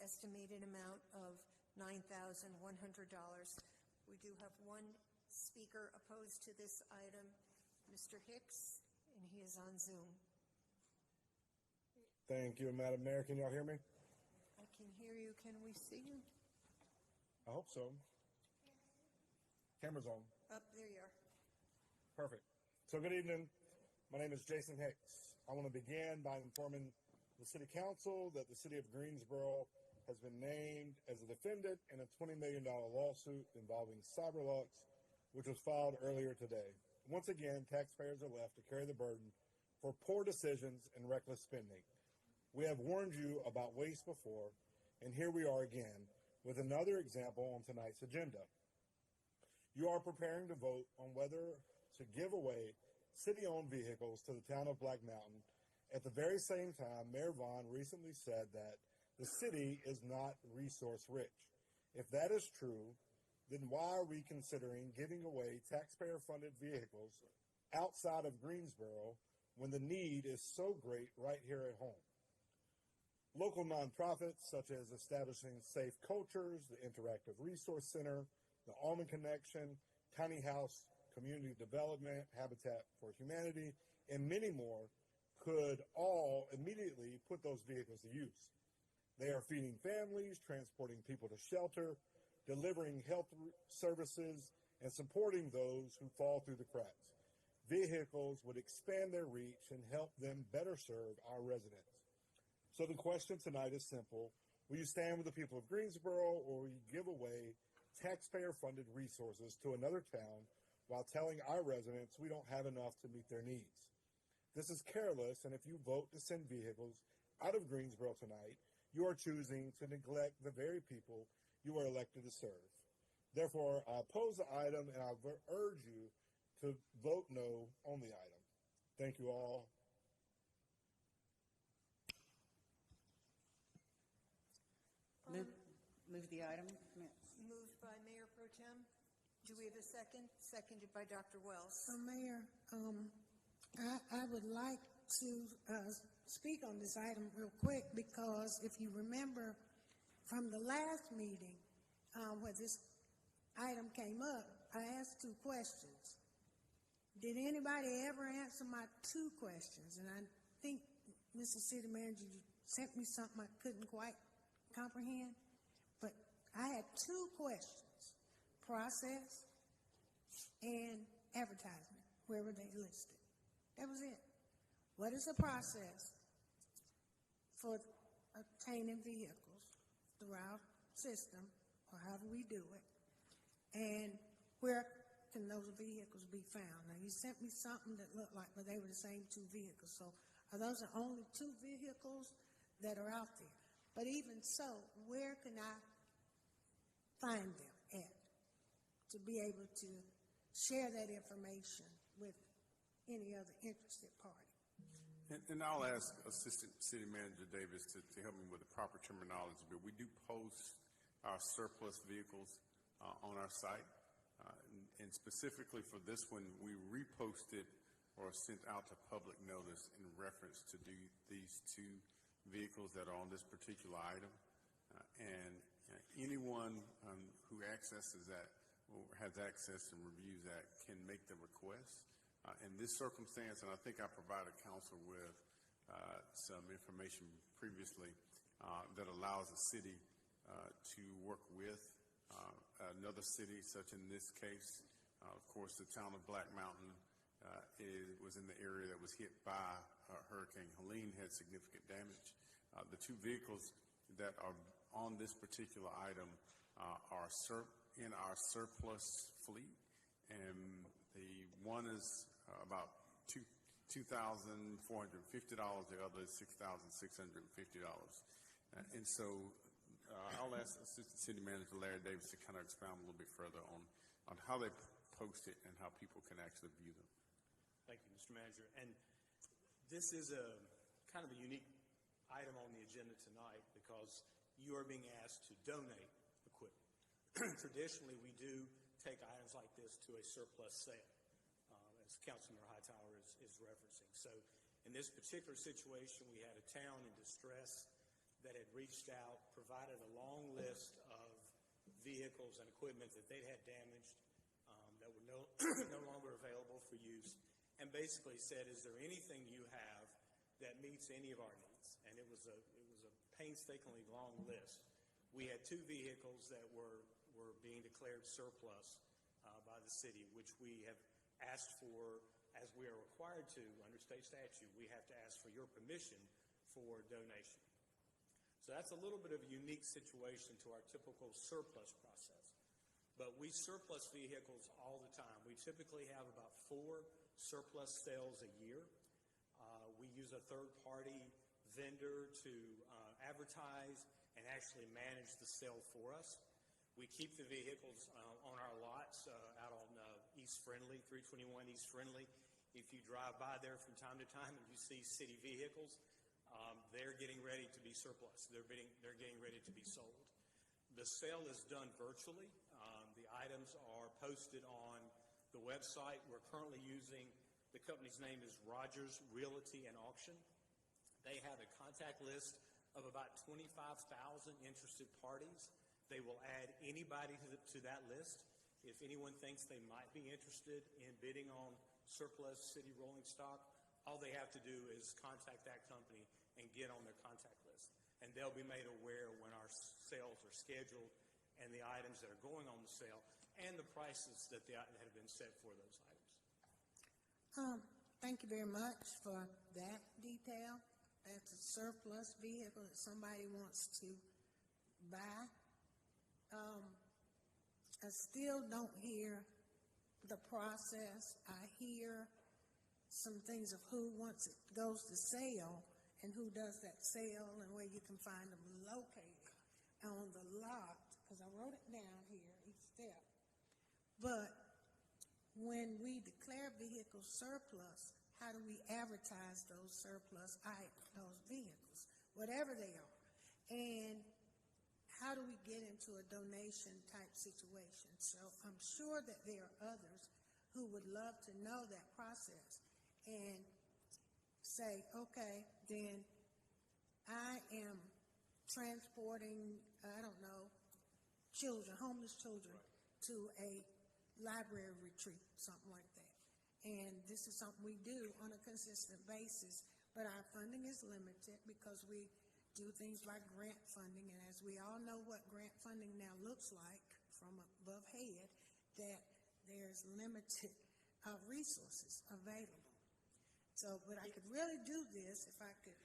estimated amount of $9,100. We do have one speaker opposed to this item, Mr. Hicks, and he is on Zoom. Thank you, Madam Mayor. Can y'all hear me? I can hear you. Can we see you? I hope so. Camera's on. Up, there you are. Perfect. So good evening. My name is Jason Hicks. I want to begin by informing the City Council that the City of Greensboro has been named as a defendant in a $20 million lawsuit involving CyberLux, which was filed earlier today. Once again, taxpayers are left to carry the burden for poor decisions and reckless spending. We have warned you about waste before, and here we are again with another example on tonight's agenda. You are preparing to vote on whether to give away city-owned vehicles to the town of Black Mountain. At the very same time, Mayor Vaughan recently said that the city is not resource rich. If that is true, then why are we considering giving away taxpayer-funded vehicles outside of Greensboro when the need is so great right here at home? Local nonprofits such as Establishing Safe Cultures, the Interactive Resource Center, the Almond Connection, Tiny House Community Development, Habitat for Humanity, and many more could all immediately put those vehicles to use. They are feeding families, transporting people to shelter, delivering health services, and supporting those who fall through the cracks. Vehicles would expand their reach and help them better serve our residents. So the question tonight is simple. Will you stand with the people of Greensboro, or will you give away taxpayer-funded resources to another town while telling our residents we don't have enough to meet their needs? This is careless, and if you vote to send vehicles out of Greensboro tonight, you are choosing to neglect the very people you are elected to serve. Therefore, I oppose the item, and I urge you to vote no on the item. Thank you all. Move the item. Moved by Mayor Pro Tem. Do we have a second? Seconded by Dr. Wells. Mayor, I would like to speak on this item real quick, because if you remember from the last meeting where this item came up, I asked 2 questions. Did anybody ever answer my 2 questions? And I think, Mr. City Manager, you sent me something I couldn't quite comprehend. But I had 2 questions: process and advertisement. Where were they listed? That was it. What is the process for obtaining vehicles through our system, or however we do it? And where can those vehicles be found? Now, you sent me something that looked like, well, they were the same 2 vehicles. So are those the only 2 vehicles that are out there? But even so, where can I find them at to be able to share that information with any other interested party? And I'll ask Assistant City Manager Davis to help me with the proper terminology, but we do post our surplus vehicles on our site. And specifically for this one, we reposted or sent out to public notice in reference to these 2 vehicles that are on this particular item. And anyone who accesses that or has access and reviews that can make the request. In this circumstance, and I think I provided council with some information previously that allows the city to work with another city, such in this case. Of course, the town of Black Mountain was in the area that was hit by Hurricane Helene, had significant damage. The 2 vehicles that are on this particular item are in our surplus fleet, and the one is about $2,450, the other is $6,650. And so I'll ask Assistant City Manager Larry Davis to kind of expound a little bit further on how they post it and how people can actually view them. Thank you, Mr. Manager. And this is a kind of a unique item on the agenda tonight because you are being asked to donate equipment. Traditionally, we do take items like this to a surplus sale, as Councilmember Hightower is referencing. So in this particular situation, we had a town in distress. that had reached out, provided a long list of vehicles and equipment that they'd had damaged, that were no longer available for use, and basically said, is there anything you have that meets any of our needs? And it was a painstakingly long list. We had 2 vehicles that were being declared surplus by the city, which we have asked for, as we are required to under state statute. We have to ask for your permission for donation. So that's a little bit of a unique situation to our typical surplus process. But we surplus vehicles all the time. We typically have about 4 surplus sales a year. We use a third-party vendor to advertise and actually manage the sale for us. We keep the vehicles on our lots out on East Friendly, 321 East Friendly. If you drive by there from time to time and you see city vehicles, they're getting ready to be surplus. They're getting ready to be sold. The sale is done virtually. The items are posted on the website. We're currently using, the company's name is Rogers Realty and Auction. They have a contact list of about 25,000 interested parties. They will add anybody to that list. If anyone thinks they might be interested in bidding on surplus city rolling stock, all they have to do is contact that company and get on their contact list. And they'll be made aware when our sales are scheduled and the items that are going on the sale and the prices that have been set for those items. Thank you very much for that detail. That's a surplus vehicle that somebody wants to buy. I still don't hear the process. I hear some things of who once it goes to sale and who does that sale and where you can find them located on the lot, because I wrote it down here, each step. But when we declare vehicles surplus, how do we advertise those surplus items, those vehicles, whatever they are? And how do we get into a donation type situation? So I'm sure that there are others who would love to know that process and say, okay, then I am transporting, I don't know, children, homeless children, to a library retreat, something like that. And this is something we do on a consistent basis, but our funding is limited because we do things like grant funding, and as we all know what grant funding now looks like from above head, that there's limited resources available. So, but I could really do this if I could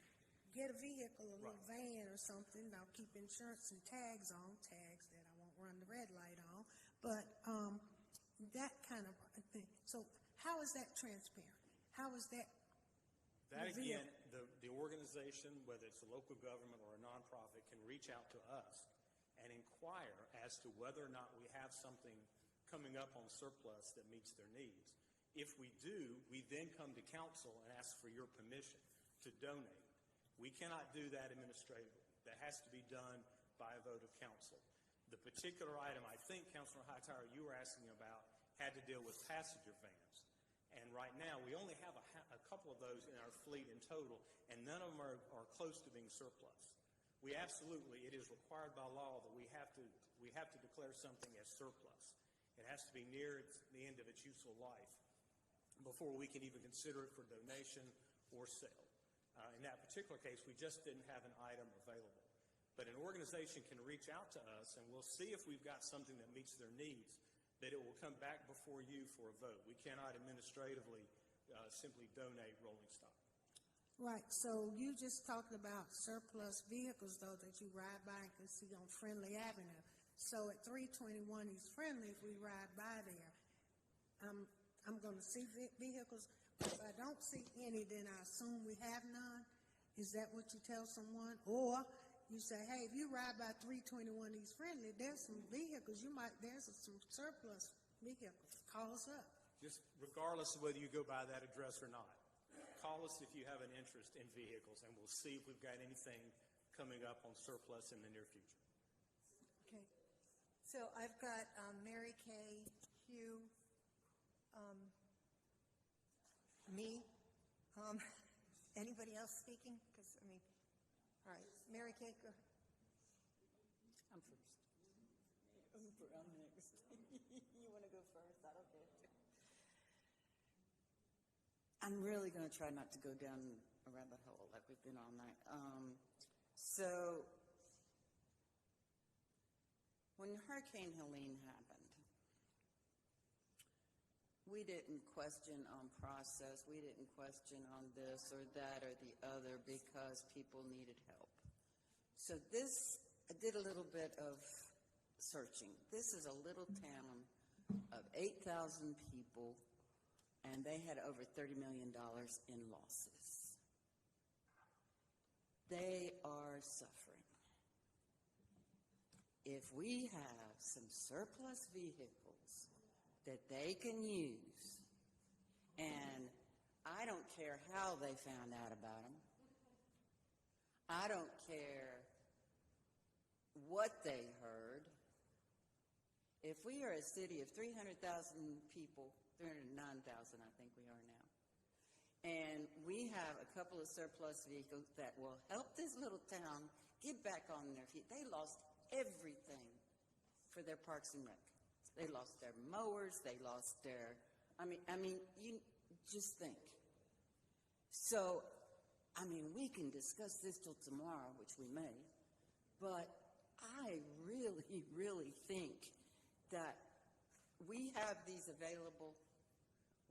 get a vehicle, a little van or something. I'll keep insurance and tags on, tags that I won't run the red light on, but that kind of thing. So how is that transparent? How is that? That again, the organization, whether it's a local government or a nonprofit, can reach out to us and inquire as to whether or not we have something coming up on surplus that meets their needs. If we do, we then come to council and ask for your permission to donate. We cannot do that administratively. That has to be done by a vote of council. The particular item I think, Councilor Hightower, you were asking about had to deal with passenger vans. And right now, we only have a couple of those in our fleet in total, and none of them are close to being surplus. We absolutely, it is required by law that we have to declare something as surplus. It has to be near the end of its useful life before we can even consider it for donation or sale. In that particular case, we just didn't have an item available. But an organization can reach out to us, and we'll see if we've got something that meets their needs, that it will come back before you for a vote. We cannot administratively simply donate rolling stock. Right. So you just talked about surplus vehicles, though, that you ride by and can see on Friendly Avenue. So at 321 East Friendly, if we ride by there, I'm going to see vehicles. If I don't see any, then I assume we have none. Is that what you tell someone? Or you say, hey, if you ride by 321 East Friendly, there's some vehicles. There's some surplus vehicles. Call us up. Just regardless of whether you go by that address or not, call us if you have an interest in vehicles, and we'll see if we've got anything coming up on surplus in the near future. Okay. So I've got Mary Kay, Hugh, me. Anybody else speaking? Because, All right, Mary Kay, go. I'm first. I'm next. You want to go first? I don't care. I'm really going to try not to go down a rabbit hole like we've been all night. So, when Hurricane Helene happened, we didn't question on process. We didn't question on this or that or the other because people needed help. So I did a little bit of searching. This is a little town of 8,000 people, and they had over $30 million in losses. They are suffering. If we have some surplus vehicles that they can use, and I don't care how they found out about them, I don't care what they heard. If we are a city of 300,000 people, 309,000 I think we are now, and we have a couple of surplus vehicles that will help this little town get back on their feet. They lost everything for their parks and rec. They lost their mowers. They lost their, I mean, you just think. So, we can discuss this till tomorrow, which we may, but I really, really think that we have these available.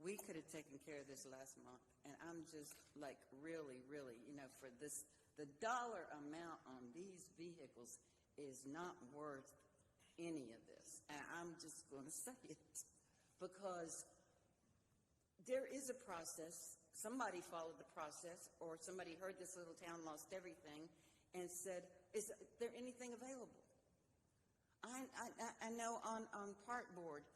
We could have taken care of this last month, and I'm just like really, really, for this, the dollar amount on these vehicles is not worth any of this. And I'm just going to say it because there is a process. Somebody followed the process, or somebody heard this little town lost everything and said, is there anything available? I know on Park Board,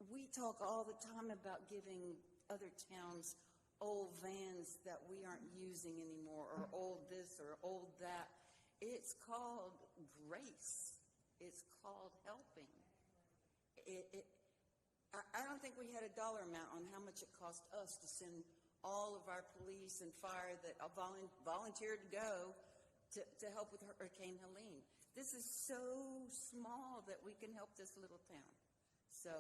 we talk all the time about giving other towns old vans that we aren't using anymore, or old this or old that. It's called grace. It's called helping. I don't think we had a dollar amount on how much it cost us to send all of our police and fire that volunteered to go to help with Hurricane Helene. This is so small that we can help this little town. So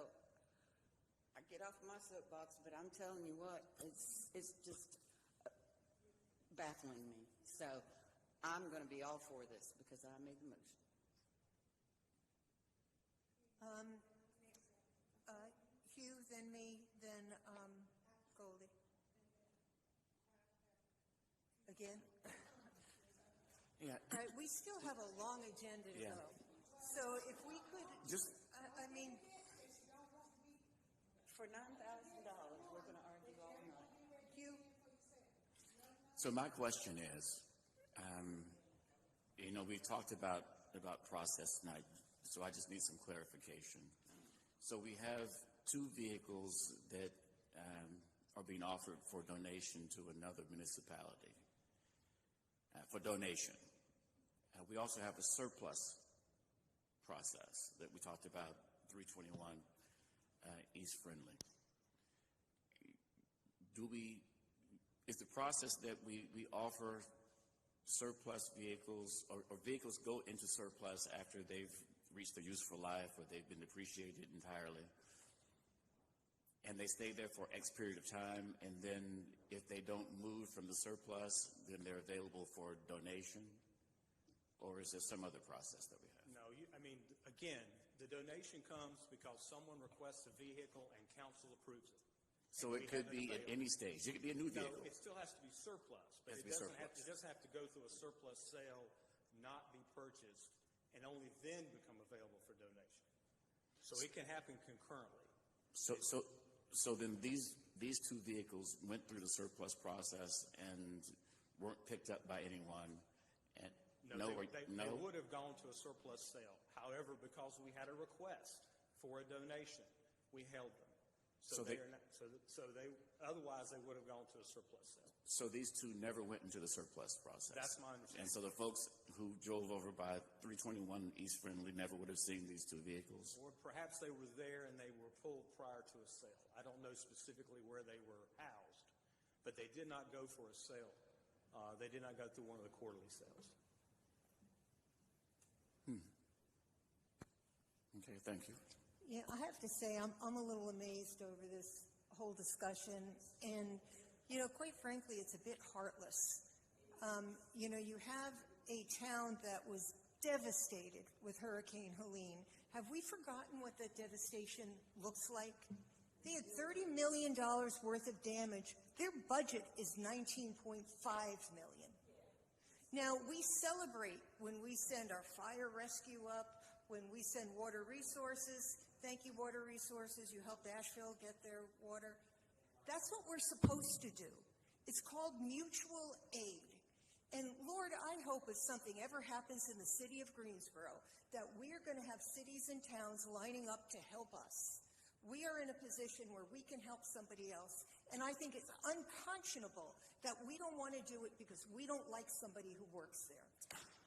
I get off my soapbox, but I'm telling you what, it's just baffling me. So I'm going to be all for this because I made the motion. Hugh, then me, then Goldie. Again? Yeah. All right, we still have a long agenda to go. So if we could, Just For $9,000, we're going to argue all night. Hugh, so my question is, we've talked about process tonight, so I just need some clarification. So we have two vehicles that are being offered for donation to another municipality. For donation. We also have a surplus process that we talked about, 321 East Friendly. Is the process that we offer surplus vehicles or vehicles go into surplus after they've reached their useful life or they've been depreciated entirely, and they stay there for X period of time, and then if they don't move from the surplus, then they're available for donation? Or is there some other process that we have? No, again, the donation comes because someone requests a vehicle and council approves it. So it could be at any stage. It could be a new vehicle. No, it still has to be surplus, but it doesn't have to go through a surplus sale, not be purchased, and only then become available for donation. So it can happen concurrently. So then these two vehicles went through the surplus process and weren't picked up by anyone. And they would have gone to a surplus sale. However, because we had a request for a donation, we held them. Otherwise they would have gone to a surplus sale. So these two never went into the surplus process. That's my understanding. And so the folks who drove over by 321 East Friendly never would have seen these two vehicles. Or perhaps they were there and they were pulled prior to a sale. I don't know specifically where they were housed, but they did not go for a sale. They did not go through one of the quarterly sales. Okay, thank you. Yeah, I have to say, I'm a little amazed over this whole discussion, and, quite frankly, it's a bit heartless. You have a town that was devastated with Hurricane Helene. Have we forgotten what that devastation looks like? They had $30 million worth of damage. Their budget is $19.5 million. Now, we celebrate when we send our fire rescue up, when we send water resources. Thank you, Water Resources. You helped Asheville get their water. That's what we're supposed to do. It's called mutual aid. And Lord, I hope if something ever happens in the city of Greensboro, that we are going to have cities and towns lining up to help us. We are in a position where we can help somebody else. And I think it's unconscionable that we don't want to do it because we don't like somebody who works there.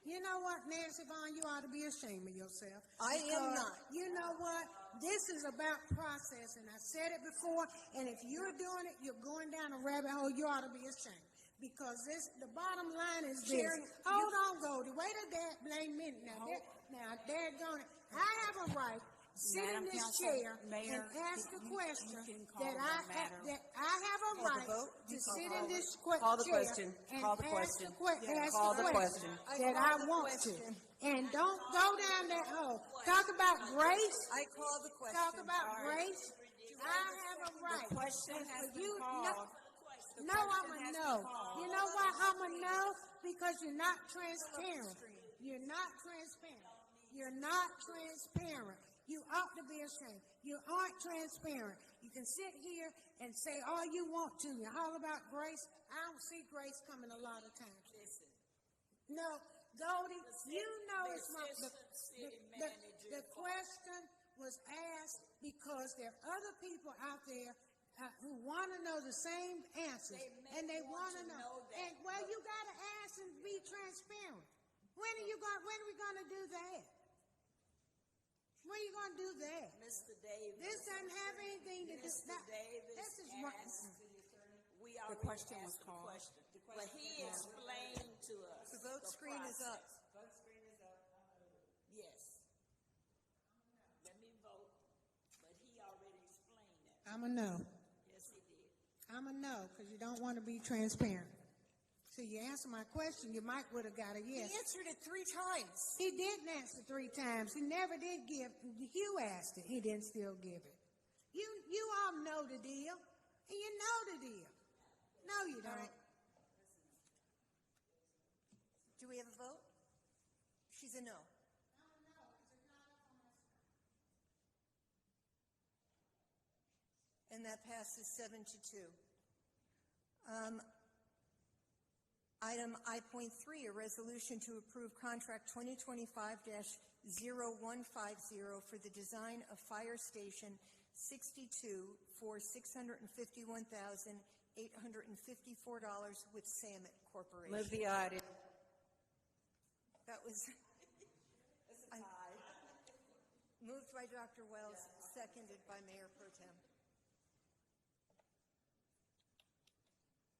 You know what, Nancy Vaughan, you ought to be ashamed of yourself. I am not. You know what? This is about process, and I said it before, and if you're doing it, you're going down a rabbit hole, you ought to be ashamed. Because the bottom line is this. Sharon, Hold on, Goldie. Wait a minute now. They're going to, I have a right to sit in this chair and ask a question that I have a right to sit in this chair and ask the question that I want to. And don't go down that hole. Talk about grace. I call the question. Talk about grace. I have a right. The question has been called. No, I'm a no. You know why I'm a no? Because you're not transparent. You're not transparent. You're not transparent. You ought to be ashamed. You aren't transparent. You can sit here and say all you want to. You're all about grace. I don't see grace coming a lot of times. No, Goldie, you know it's not the question was asked because there are other people out there who want to know the same answers, and they want to know. And well, you got to ask and be transparent. When are we going to do that? When are you going to do that? Mr. Davis. This doesn't have anything to do. Mr. Davis This is asked. We already question was asked called. the question. But he explained to us. The vote screen is up. Yes. Let me vote. But he already explained that. I'm a no. Yes, he did. I'm a no because you don't want to be transparent. So you answer my question, you might would have got a yes. He answered it 3 times. He didn't answer 3 times. He never did give. Hugh asked it. He didn't still give it. You all know the deal. And you know the deal. No, you don't. Right. Do we have a vote? She's a no. And that passes 7-2. Item I.3, a resolution to approve contract 2025-0150 for the design of Fire Station 62 for $651,854 with Samet Corporation. Move the item. That was moved by Dr. Wells, seconded by Mayor Pro Tem.